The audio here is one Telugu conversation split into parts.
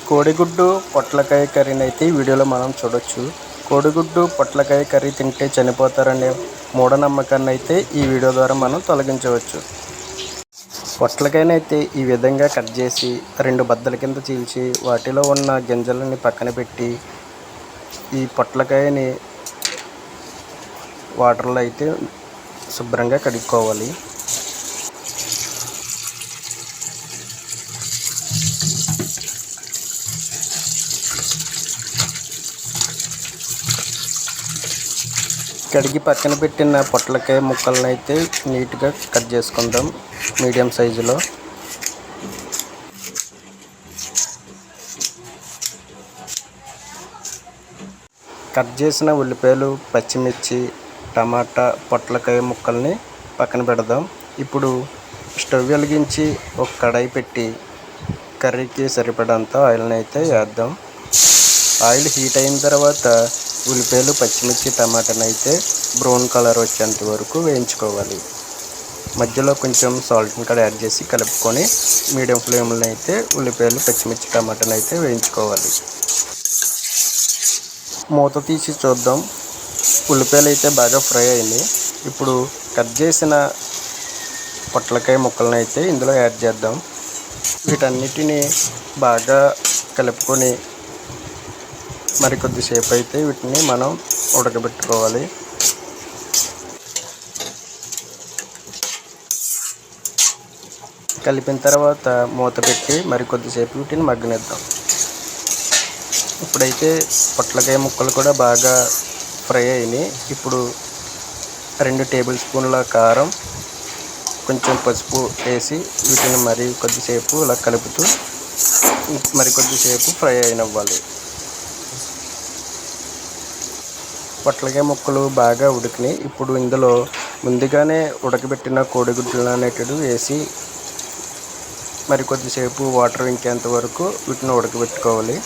కోడిగుడ్డు పొట్లకాయ కర్రీని అయితే ఈ వీడియోలో మనం చూడొచ్చు. కోడిగుడ్డు పొట్లకాయ కర్రీ తింటే చనిపోతారనే మూఢనమ్మకాన్ని అయితే ఈ వీడియో ద్వారా మనం తొలగించవచ్చు. పొట్లకాయనైతే ఈ విధంగా కట్ చేసి 2 బద్దల కింద చీల్చి వాటిలో ఉన్న గింజలని పక్కన పెట్టి ఈ పొట్లకాయని వాటర్లో అయితే శుభ్రంగా కడుక్కోవాలి. కడిగి పక్కన పెట్టిన పొట్లకాయ ముక్కలను అయితే నీట్గా కట్ చేసుకుందాం మీడియం సైజులో. కట్ చేసిన ఉల్లిపాయలు, పచ్చిమిర్చి, టమాటా, పొట్లకాయ ముక్కల్ని పక్కన పెడదాం. ఇప్పుడు స్టవ్ వెలిగించి ఒక కడాయి పెట్టి కర్రీకి సరిపడంత ఆయిల్ని అయితే వేద్దాం. ఆయిల్ హీట్ అయిన తర్వాత ఉల్లిపాయలు, పచ్చిమిర్చి, టమాటాని అయితే బ్రౌన్ కలర్ వచ్చేంత వరకు వేయించుకోవాలి. మధ్యలో కొంచెం సాల్ట్ని కూడా యాడ్ చేసి కలుపుకొని మీడియం ఫ్లేమ్లో అయితే ఉల్లిపాయలు, పచ్చిమిర్చి, టమాటాని అయితే వేయించుకోవాలి. మూత తీసి చూద్దాం. ఉల్లిపాయలు అయితే బాగా ఫ్రై అయినాయి. ఇప్పుడు కట్ చేసిన పొట్లకాయ ముక్కలను అయితే ఇందులో యాడ్ చేద్దాం. వీటన్నిటిని బాగా కలుపుకొని మరి కొద్దిసేపు అయితే వీటిని మనం ఉడకబెట్టుకోవాలి. కలిపిన తర్వాత మూత పెట్టి మరి కొద్దిసేపు వీటిని మగ్గనిద్దాం. ఇప్పుడైతే పొట్లకాయ ముక్కలు కూడా బాగా ఫ్రై అయినాయి. ఇప్పుడు 2 టేబుల్ స్పూన్ల కారం, కొంచెం పసుపు వేసి వీటిని మరి కొద్దిసేపు ఇలా కలుపుతూ మరి కొద్దిసేపు ఫ్రై అయినవ్వాలి. పొట్లకాయ ముక్కలు బాగా ఉడికినాయి. ఇప్పుడు ఇందులో ముందుగానే ఉడకబెట్టిన కోడిగుడ్లు అనేటివి వేసి మరి కొద్దిసేపు వాటర్ ఇంకేంత వరకు వీటిని ఉడకబెట్టుకోవాలి.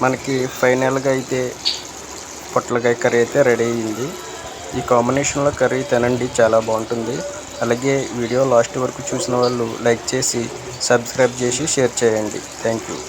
మనకి ఫైనల్గా అయితే పొట్లకాయ కర్రీ అయితే రెడీ అయ్యింది. ఈ కాంబినేషన్లో కర్రీ తినండి, చాలా బాగుంటుంది. అలాగే వీడియో లాస్ట్ వరకు చూసిన వాళ్ళు లైక్ చేసి సబ్స్క్రైబ్ చేసి షేర్ చేయండి. Thank you.